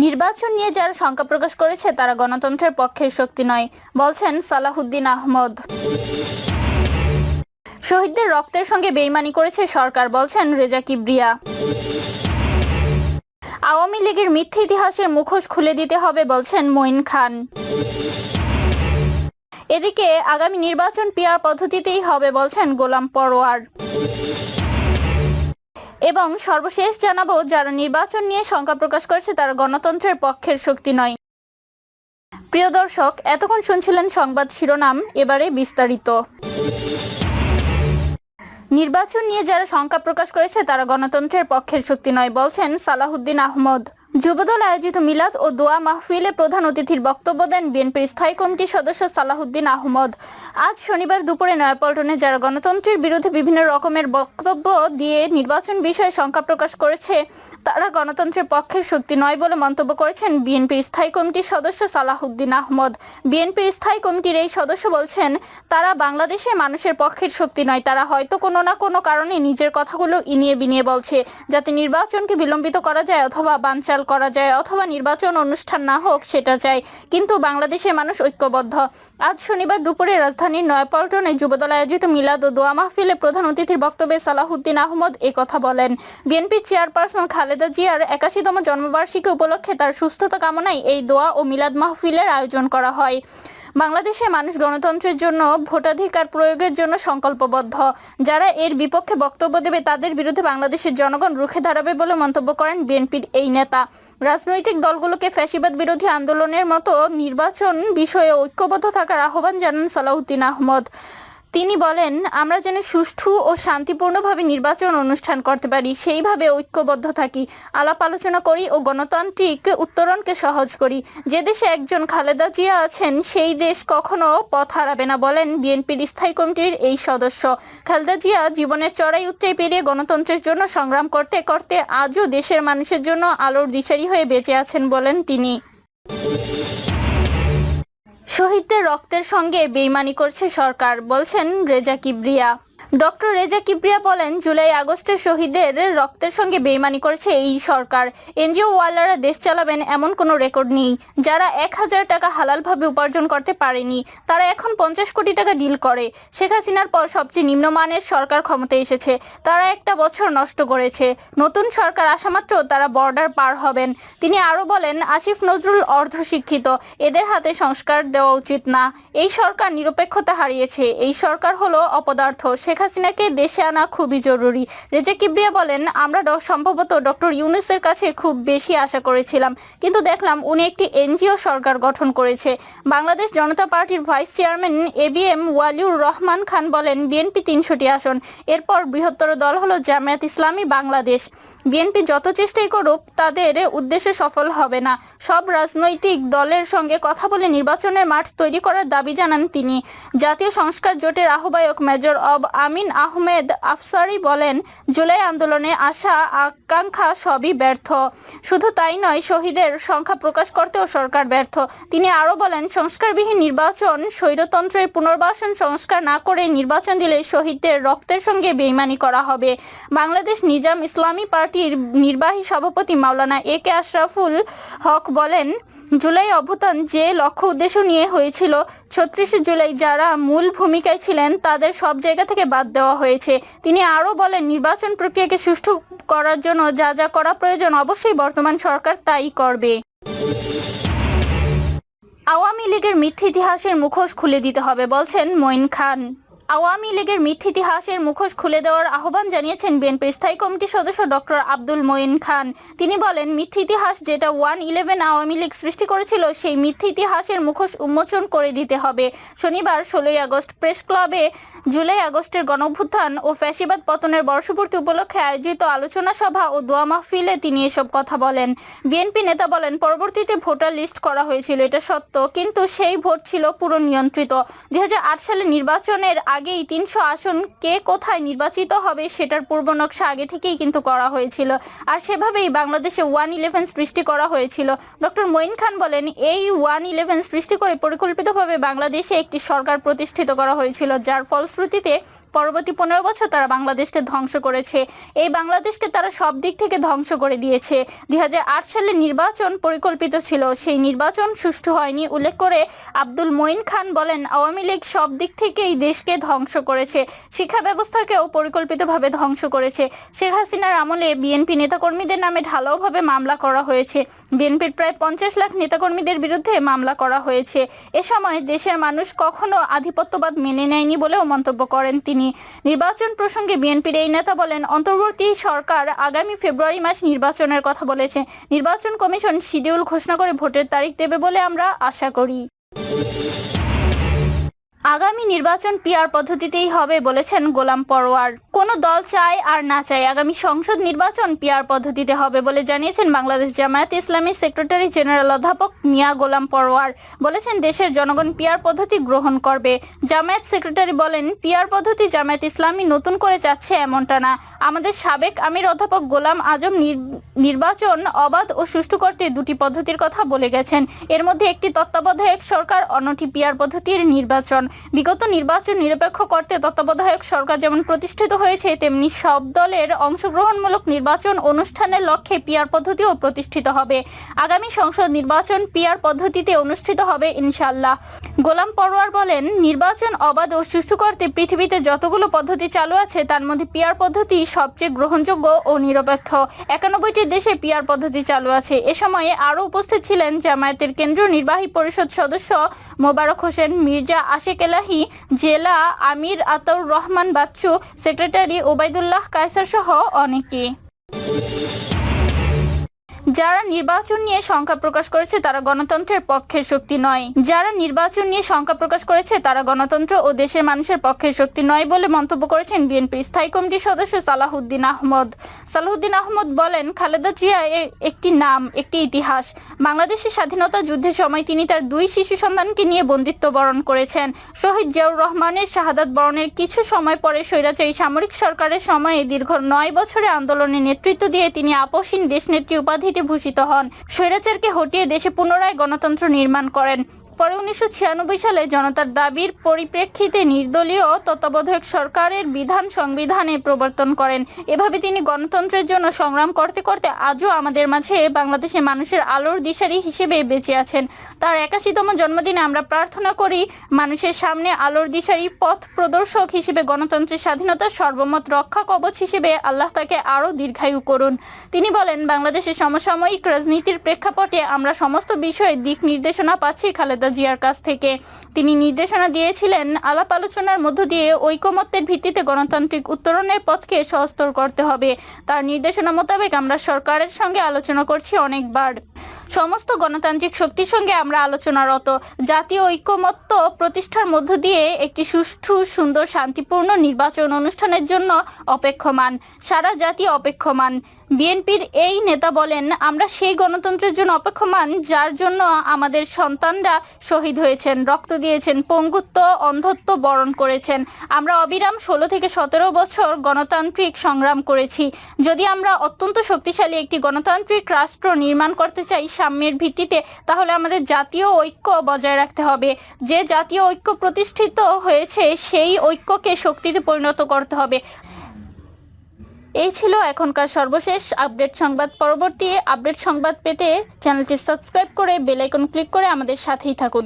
নির্বাচন নিয়ে যারা শঙ্কা প্রকাশ করেছে তারা গণতন্ত্রের পক্ষের শক্তি নয়, বলছেন সালাহুদ্দিন আহমদ। শহীদদের রক্তের সঙ্গে বেইমানি করেছে সরকার, বলছেন রেজা কিবরিয়া। আওয়ামী লীগের মিথ্যে ইতিহাসের মুখোশ খুলে দিতে হবে, বলছেন মঈন খান। এদিকে আগামী নির্বাচন পিআর পদ্ধতিতেই হবে, বলছেন গোলাম পরোয়ার। এবং সর্বশেষ জানাবো, যারা নির্বাচন নিয়ে শঙ্কা প্রকাশ করেছে তারা গণতন্ত্রের পক্ষের শক্তি নয়। প্রিয় দর্শক, এতক্ষণ শুনছিলেন সংবাদ শিরোনাম, এবারে বিস্তারিত। নির্বাচন নিয়ে যারা শঙ্কা প্রকাশ করেছে তারা গণতন্ত্রের পক্ষের শক্তি নয়, বলছেন সালাহুদ্দিন আহমদ। যুবদল আয়োজিত মিলাদ ও দোয়া মাহফিলে প্রধান অতিথির বক্তব্য দেন বিএনপির স্থায়ী কমিটির সদস্য সালাহুদ্দিন আহমদ। আজ শনিবার দুপুরে নয়াপল্টনে যারা গণতন্ত্রের বিরুদ্ধে বিভিন্ন রকমের বক্তব্য দিয়ে নির্বাচন বিষয়ে শঙ্কা প্রকাশ করেছে তারা গণতন্ত্রের পক্ষের শক্তি নয় বলে মন্তব্য করেছেন বিএনপির স্থায়ী কমিটির সদস্য সালাহুদ্দিন আহমদ। বিএনপির স্থায়ী কমিটির এই সদস্য বলছেন, তারা বাংলাদেশের মানুষের পক্ষের শক্তি নয়, তারা হয়তো কোনো না কোনো কারণে নিজের কথাগুলো ইনিয়ে বিনিয়ে বলছে, যাতে নির্বাচনকে বিলম্বিত করা যায় অথবা বানচাল করা যায় অথবা নির্বাচন অনুষ্ঠান না হোক সেটা চাই, কিন্তু বাংলাদেশের মানুষ ঐক্যবদ্ধ। আজ শনিবার দুপুরে রাজধানীর নয়াপল্টনে যুবদল আয়োজিত মিলাদ ও দোয়া মাহফিলে প্রধান অতিথির বক্তব্যে সালাহুদ্দিন আহমদ কথা বলেন। বিএনপির চেয়ারপারসন খালেদা জিয়ার ৮১তম জন্মবার্ষিকী উপলক্ষে তার সুস্থতা কামনায় এই দোয়া ও মিলাদ মাহফিলের আয়োজন করা হয়। বাংলাদেশের মানুষ গণতন্ত্রের জন্য ভোটাধিকার প্রয়োগের জন্য সংকল্পবদ্ধ। যারা এর বিপক্ষে বক্তব্য দেবে তাদের বিরুদ্ধে বাংলাদেশের জনগণ রুখে দাঁড়াবে বলে মন্তব্য করেন বিএনপির এই নেতা। রাজনৈতিক দলগুলোকে ফ্যাসিবাদ বিরোধী আন্দোলনের মতো নির্বাচন বিষয়ে ঐক্যবদ্ধ থাকার আহ্বান জানান সালাহুদ্দিন আহমদ। তিনি বলেন, আমরা যেন সুষ্ঠু ও শান্তিপূর্ণভাবে নির্বাচন অনুষ্ঠান করতে পারি, সেইভাবে ঐক্যবদ্ধ থাকি, আলাপ আলোচনা করি ও গণতান্ত্রিক উত্তরণকে সহজ করি। যে দেশে একজন খালেদা জিয়া আছেন সেই দেশ কখনো পথ হারাবে না, বলেন বিএনপির স্থায়ী কমিটির এই সদস্য। খালেদা জিয়া জীবনের চড়াই উতরাই পেরিয়ে গণতন্ত্রের জন্য সংগ্রাম করতে করতে আজও দেশের মানুষের জন্য আলোর দিশারি হয়ে বেঁচে আছেন, বলেন তিনি। শহীদদের রক্তের সঙ্গে বেইমানি করছে সরকার, বলছেন রেজা কিবরিয়া। ডক্টর রেজা কিবরিয়া বলেন, জুলাই আগস্টের শহীদদের রক্তের সঙ্গে বেইমানি করেছে এই সরকার। এনজিও ওয়ালারা দেশ চালাবেন এমন কোনো রেকর্ড নেই। যারা ১,০০০ টাকা হালালভাবে উপার্জন করতে পারেনি তারা এখন ৫০ কোটি টাকা ডিল করে। শেখ হাসিনার পর সবচেয়ে নিম্নমানের সরকার ক্ষমতায় এসেছে, তারা একটা বছর নষ্ট করেছে। নতুন সরকার আসামাত্র তারা বর্ডার পার হবেন। তিনি আরও বলেন, আসিফ নজরুল অর্ধশিক্ষিত, এদের হাতে সংস্কার দেওয়া উচিত না। এই সরকার নিরপেক্ষতা হারিয়েছে, এই সরকার হলো অপদার্থ। শেখ হাসিনাকে দেশে আনা খুবই জরুরি। রেজা কিবরিয়া বলেন, আমরা সম্ভবত ডক্টর ইউনূসের কাছে খুব বেশি আশা করেছিলাম, কিন্তু দেখলাম উনি একটি এনজিও সরকার গঠন করেছে। বাংলাদেশ জনতা পার্টির ভাইস চেয়ারম্যান এবিএম ওয়ালিউর রহমান খান বলেন, বিএনপি ৩০০টি আসন, এরপর বৃহত্তর দল হলো জামায়াত ইসলামী বাংলাদেশ। বিএনপি যত চেষ্টাই করুক তাদের উদ্দেশ্যে সফল হবে না। সব রাজনৈতিক দলের সঙ্গে কথা বলে নির্বাচনের মাঠ তৈরি করার দাবি জানান তিনি। জাতীয় সংস্কার জোটের আহ্বায়ক মেজর অব আমিন আহমেদ আফসারি বলেন, জুলাই আন্দোলনে আশা আকাঙ্ক্ষা সবই ব্যর্থ। শুধু তাই নয়, শহীদের সংখ্যা প্রকাশ করতেও সরকার ব্যর্থ। তিনি আরও বলেন, সংস্কারবিহীন নির্বাচন, স্বৈরতন্ত্রের পুনর্বাসন সংস্কার না করে নির্বাচন দিলে শহীদদের রক্তের সঙ্গে বেইমানি করা হবে। বাংলাদেশ নিজাম ইসলামী পার্টির নির্বাহী সভাপতি মাওলানা এ.কে আশরাফুল হক বলেন, জুলাই অভ্যুত্থান যে লক্ষ্য উদ্দেশ্য নিয়ে হয়েছিল, ৩৬ জুলাই যারা মূল ভূমিকায় ছিলেন তাদের সব জায়গা থেকে বাদ দেওয়া হয়েছে। তিনি আরও বলেন, নির্বাচন প্রক্রিয়াকে সুষ্ঠু করার জন্য যা যা করা প্রয়োজন অবশ্যই বর্তমান সরকার তাই করবে। আওয়ামী লীগের মিথ্যে ইতিহাসের মুখোশ খুলে দিতে হবে, বলছেন মঈন খান। আওয়ামী লীগের মিথ্যে ইতিহাসের মুখোশ খুলে দেওয়ার আহ্বান জানিয়েছেন বিএনপির স্থায়ী কমিটির সদস্য ডক্টর আব্দুল মঈন খান। তিনি বলেন, মিথ্যে ইতিহাস যেটা 1/11 আওয়ামী লীগ সৃষ্টি করেছিল সেই মিথ্যে ইতিহাসের মুখোশ উন্মোচন করে দিতে হবে। শনিবার ১৬ই আগস্ট প্রেস ক্লাবে জুলাই আগস্টের গণঅভ্যুত্থান ও ফ্যাসিবাদ পতনের বর্ষপূর্তি উপলক্ষে আয়োজিত আলোচনা সভা ও দোয়া মাহফিলে তিনি এসব কথা বলেন। বিএনপি নেতা বলেন, পরবর্তীতে ভোটার লিস্ট করা হয়েছিল, এটা সত্য, কিন্তু সেই ভোট ছিল পুরো নিয়ন্ত্রিত। ২০০৮ সালে নির্বাচনের আগেই ৩০০ আসন কে কোথায় নির্বাচিত হবে সেটার পূর্ব নকশা আগে থেকেই কিন্তু করা হয়েছিল, আর সেভাবেই বাংলাদেশে 1/11 সৃষ্টি করা হয়েছিল। ডক্টর মঈন খান বলেন, এই 1/11 সৃষ্টি করে পরিকল্পিতভাবে বাংলাদেশে একটি সরকার প্রতিষ্ঠিত করা হয়েছিল, যার ফলশ্রুতিতে পরবর্তী 15 বছর তারা বাংলাদেশকে ধ্বংস করেছে। এই বাংলাদেশকে তারা সব দিক থেকে ধ্বংস করে দিয়েছে। 2008 সালে নির্বাচন পরিকল্পিত ছিল, সেই নির্বাচন সুষ্ঠু হয়নি উল্লেখ করে আব্দুল মঈন খান বলেন, আওয়ামী লীগ সব দিক থেকেই দেশকে ধ্বংস করেছে, শিক্ষা ব্যবস্থাকেও পরিকল্পিতভাবে ধ্বংস করেছে। শেখ হাসিনার আমলে বিএনপি নেতাকর্মীদের নামে ঢালাওভাবে মামলা করা হয়েছে। বিএনপির প্রায় 50 লাখ নেতাকর্মীদের বিরুদ্ধে মামলা করা হয়েছে। এ সময় দেশের মানুষ কখনো আধিপত্যবাদ মেনে নেয়নি বলেও মন্তব্য করেন তিনি। নির্বাচন প্রসঙ্গে বিএনপির এই নেতা বলেন, অন্তর্বর্তী সরকার আগামী ফেব্রুয়ারি মাস নির্বাচনের কথা বলেছে। নির্বাচন কমিশন শিডিউল ঘোষণা করে ভোটের তারিখ দেবে বলে আমরা আশা করি। আগামী নির্বাচন পিআর পদ্ধতিতেই হবে বলেছেন গোলাম পরোয়ার। কোনো দল চায় আর না চায় আগামী সংসদ নির্বাচন পিআর পদ্ধতিতে হবে বলে জানিয়েছেন বাংলাদেশ জামায়াতে ইসলামীর সেক্রেটারি জেনারেল অধ্যাপক মিয়া গোলাম পরোয়ার। বলেছেন, দেশের জনগণ পিআর পদ্ধতি গ্রহণ করবে। জামায়াত সেক্রেটারি বলেন, পিআর পদ্ধতি জামায়াত ইসলামী নতুন করে চাচ্ছে এমনটা না। আমাদের সাবেক আমির অধ্যাপক গোলাম আজম নির্বাচন অবাধ ও সুষ্ঠু করতে দুটি পদ্ধতির কথা বলে গেছেন। এর মধ্যে একটি তত্ত্বাবধায়ক সরকার, অন্যটি পিআর পদ্ধতির নির্বাচন। বিগত নির্বাচন নিরপেক্ষ করতে তত্ত্বাবধায়ক সরকার যেমন প্রতিষ্ঠিত হয়েছে, তেমনি সব দলের অংশগ্রহণমূলক নির্বাচন অনুষ্ঠানের লক্ষ্যে পিআর পদ্ধতিও প্রতিষ্ঠিত হবে। আগামী সংসদ নির্বাচন পিআর পদ্ধতিতে অনুষ্ঠিত হবে ইনশাআল্লাহ। গোলাম পরোয়ার বলেন, নির্বাচন অবাধ ও সুষ্ঠু করতে পৃথিবীতে যতগুলো পদ্ধতি চালু আছে তার মধ্যে পিআর পদ্ধতি সবচেয়ে গ্রহণযোগ্য ও নিরপেক্ষ। 91টি দেশে পিআর পদ্ধতি চালু আছে। এ সময়ে আরও উপস্থিত ছিলেন জামায়াতের কেন্দ্রীয় নির্বাহী পরিষদ সদস্য মোবারক হোসেন, মির্জা আশেক এলাহি, জেলা আমির আতাউর রহমান বাচ্চু, সেক্রেটারি ওবায়দুল্লাহ কায়সার সহ অনেকে। যারা নির্বাচন নিয়ে শঙ্কা প্রকাশ করেছে তারা গণতন্ত্রের পক্ষের শক্তি নয়। যারা নির্বাচন নিয়ে শঙ্কা প্রকাশ করেছে তারা গণতন্ত্র ও দেশের মানুষের পক্ষের শক্তি নয় বলে মন্তব্য করেছেন বিএনপির স্থায়ী কমিটির সদস্য সালাহউদ্দিন আহমদ। সালাহউদ্দিন আহমদ বলেন, খালেদা জিয়া একটি নাম, একটি ইতিহাস। বাংলাদেশের স্বাধীনতা যুদ্ধের সময় তিনি তার 2 শিশু সন্তানকে নিয়ে বন্দিত্ব বরণ করেছেন। শহীদ জিয়াউর রহমানের শাহাদাত বরণের কিছু সময় পরে স্বৈরাচারী সামরিক সরকারের সময়ে দীর্ঘ 9 বছরের আন্দোলনে নেতৃত্ব দিয়ে তিনি আপসহীন দেশনেত্রী উপাধিতে ভূষিত হন। স্বৈরাচারকে হটিয়ে দেশে পুনরায় গণতন্ত্র নির্মাণ করেন। পরে 1996 সালে জনতার দাবির পরিপ্রেক্ষিতে নির্দলীয় তত্ত্বাবধায়ক সরকারের বিধান সংবিধানে প্রবর্তন করেন। এভাবে তিনি গণতন্ত্রের জন্য সংগ্রাম করতে করতে আজও আমাদের মাঝে বাংলাদেশের মানুষের আলোর দিশারি হিসেবে বেঁচে আছেন। তার 81তম জন্মদিনে আমরা প্রার্থনা করি, মানুষের সামনে আলোর দিশারি, পথ প্রদর্শক হিসেবে, গণতন্ত্রের স্বাধীনতার সর্বমত রক্ষা কবচ হিসেবে আল্লাহ তাকে আরও দীর্ঘায়ু করুন। তিনি বলেন, বাংলাদেশের সমসাময়িক রাজনীতির প্রেক্ষাপটে আমরা সমস্ত বিষয়ে দিক নির্দেশনা পাচ্ছি খালেদা জিয়ার কাছ থেকে। তিনি নির্দেশনা দিয়েছিলেন, আলাপ আলোচনার মধ্য দিয়ে ঐকমত্যের ভিত্তিতে গণতান্ত্রিক উত্তরণের পথকে সহজতর করতে হবে। তার নির্দেশনা মোতাবেক আমরা সরকারের সঙ্গে আলোচনা করছি অনেকবার। সমস্ত গণতান্ত্রিক শক্তির সঙ্গে আমরা আলোচনারত। জাতীয় ঐকমত্য প্রতিষ্ঠার মধ্য দিয়ে একটি সুষ্ঠু, সুন্দর, শান্তিপূর্ণ নির্বাচন অনুষ্ঠানের জন্য অপেক্ষমান। সারা জাতি অপেক্ষমান। বিএনপির এই নেতা বলেন, আমরা সেই গণতন্ত্রের জন্য অপেক্ষমান যার জন্য আমাদের সন্তানরা শহীদ হয়েছেন, রক্ত দিয়েছেন, পঙ্গুত্ব, অন্ধত্ব বরণ করেছেন। আমরা অবিরাম 16 থেকে 17 বছর গণতান্ত্রিক সংগ্রাম করেছি। যদি আমরা অত্যন্ত শক্তিশালী একটি গণতান্ত্রিক রাষ্ট্র নির্মাণ করতে চাই সাম্যের ভিত্তিতে, তাহলে আমাদের জাতীয় ঐক্য বজায় রাখতে হবে। যে জাতীয় ঐক্য প্রতিষ্ঠিত হয়েছে সেই ঐক্যকে শক্তিতে পরিণত করতে হবে। এই ছিল এখনকার সর্বশেষ আপডেট সংবাদ। পরবর্তী আপডেট সংবাদ পেতে চ্যানেলটি সাবস্ক্রাইব করে বেল আইকন ক্লিক করে আমাদের সাথেই থাকুন।